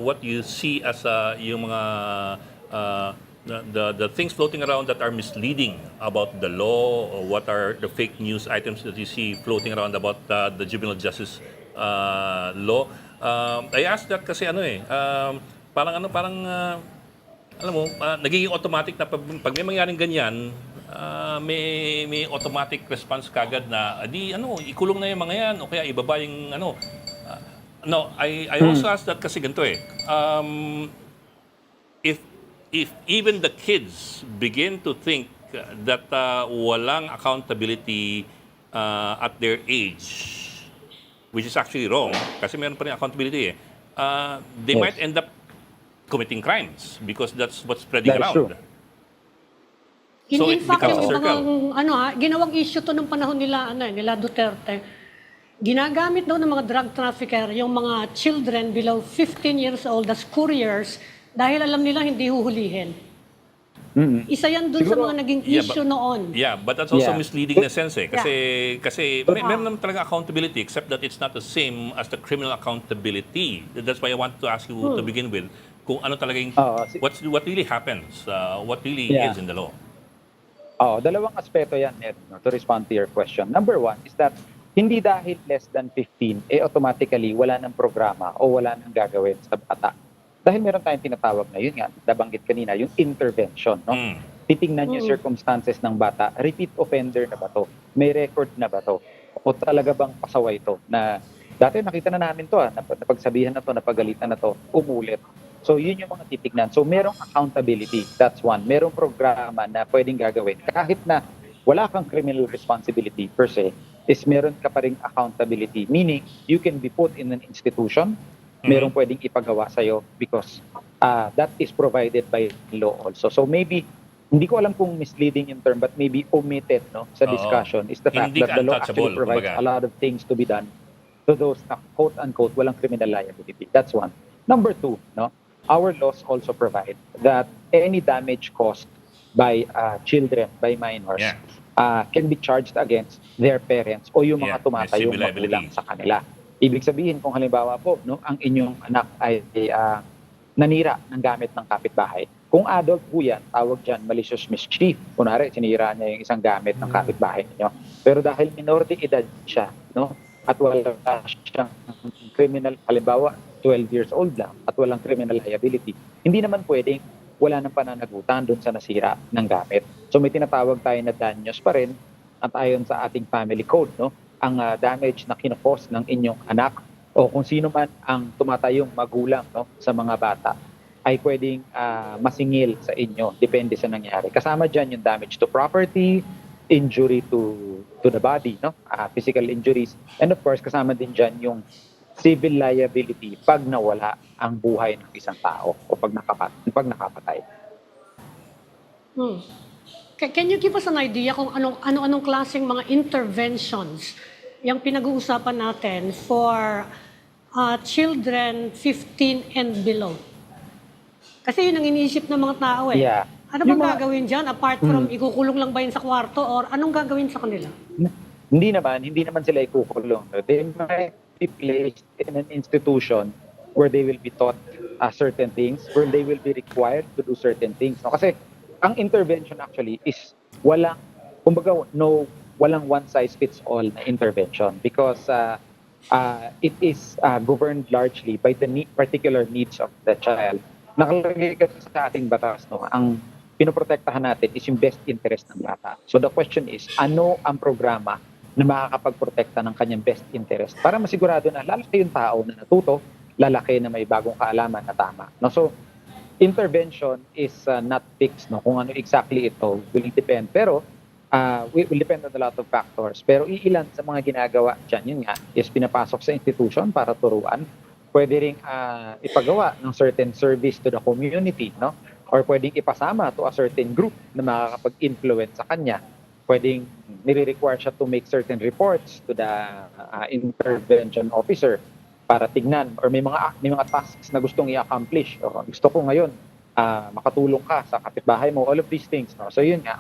what you see as yung mga uh, the things floating around that are misleading about the law, or what are the fake news items that you see floating around about the juvenile justice law. I asked that kasi alam mo, nagiging automatic na pag may mangyaring ganyan, may automatic response kagad na ikulong na yung mga yan o kaya ibaba yung no, I also asked that kasi ganito eh. If even the kids begin to think that walang accountability at their age, which is actually wrong, kasi meron pa rin accountability they Yes. might end up committing crimes because that's what's spreading That is around. true. So In it fact, becomes a yung circle. ginawang issue to nung panahon nila Duterte. Ginagamit daw ng mga drug trafficker yung mga children below 15 years old as couriers dahil alam nila hindi huhulihin. Isa yan dun sa Siguro- mga naging Yeah, issue noon. Yeah, but that's also Yeah. misleading in a sense kasi meron naman talaga accountability except that it's not the same as the criminal accountability. That's why I want to ask you to begin with kung ano talaga yung what really happens, what really Yeah. is in the law. Dalawang aspeto yan, Ned, no, to respond to your question. Number one is that hindi dahil less than 15, automatically wala ng programa o wala nang gagawin sa bata. Dahil meron tayong tinatawag na yun nga, nabanggit kanina, yung intervention. No? Titingnan yung circumstances ng bata, repeat offender na ba to? May record na ba to? O talaga bang pasaway to? Na dati nakita na namin to, napagsabihan na to, napagalitan na to, umulit. So yun yung mga titignan. So merong accountability, that's one. Merong programa na pwedeng gagawin. Kahit na wala kang criminal responsibility per se, is meron ka pa ring accountability. Meaning, you can be put in an institution, merong pwedeng ipagawa sa'yo because that is provided by law also. So maybe, hindi ko alam kung misleading yung term, but maybe omitted sa discussion is the fact Hindi that the law actually untouchable, provides kumbaga. a lot of things to be done to those na quote-unquote walang criminal liability. That's one. Number two, our laws also provide that any damage caused by children, by minors, Yeah. can be charged against their parents o yung Yeah, mga tumatayong may civil magulang liability. sa kanila. Ibig sabihin, kung halimbawa po, ang inyong anak ay nanira ng gamit ng kapitbahay, kung adult po yan, tawag dyan malicious mischief. Kunwari, sinira niya yung isang gamit ng kapitbahay niyo. Pero dahil minor de edad siya, at wala siyang criminal, halimbawa, 12 years old lang at walang criminal liability, hindi naman pwedeng wala ng pananagutan doon sa nasira ng gamit. So may tinatawag tayo na danyos pa rin at ayon sa ating family code, ang damage na kinakos ng inyong anak o kung sino man ang tumatayong magulang sa mga bata ay pwedeng masingil sa inyo, depende sa nangyari. Kasama dyan yung damage to property, injury to the body, physical injuries, and of course kasama din dyan yung civil liability pag nawala ang buhay ng isang tao o pag nakapatay. Can you give us an idea kung anong klaseng mga interventions yung pinag-uusapan natin for children 15 and below? Kasi yun ang iniisip ng mga tao eh. Yeah. Ano bang gagawin dyan apart from ikukulong lang ba yun sa kwarto or anong gagawin sa kanila? Hindi naman sila ikukulong. They might be placed in an institution where they will be taught certain things, where they will be required to do certain things. Kasi ang intervention actually is walang one size fits all na intervention because it is governed largely by the particular needs of the child. Nakalagay kasi sa ating batas, ang pinoprotektahan natin is yung best interest ng bata. So the question is, ano ang programa na makakapagprotekta ng kanyang best interest para masigurado na lalaki yung tao na natuto, lalaki na may bagong kaalaman na tama. So, intervention is not fixed. Kung ano exactly ito will depend. Pero, will depend on a lot of factors. Pero iilan sa mga ginagawa dyan, yun nga, is pinapasok sa institution para turuan. Pwede ring ipagawa ng certain service to the community, or pwedeng ipasama to a certain group na makakapag-influence sa kanya. Pwedeng nire-require siya to make certain reports to the intervention officer para tignan or may mga tasks na gustong i-accomplish. O, gusto ko ngayon makatulong ka sa kapitbahay mo, all of these things. So yun nga,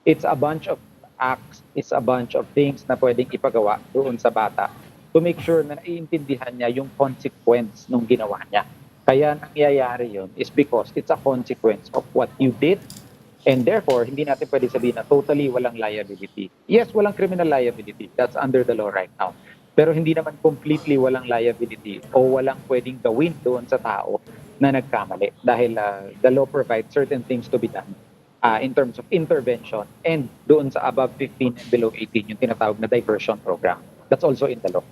it's a bunch of acts, it's a bunch of things na pwedeng ipagawa doon sa bata to make sure na naiintindihan niya yung consequence ng ginawa niya. Kaya nangyayari yun is because it's a consequence of what you did, and therefore, hindi natin pwede sabihin na totally walang liability. Yes, walang criminal liability. That's under the law right now. Pero hindi naman completely walang liability o walang pwedeng gawin doon sa tao na nagkamali. Dahil the law provides certain things to be done in terms of intervention, and doon sa above 15 and below 18, yung tinatawag na diversion program. That's also in the law.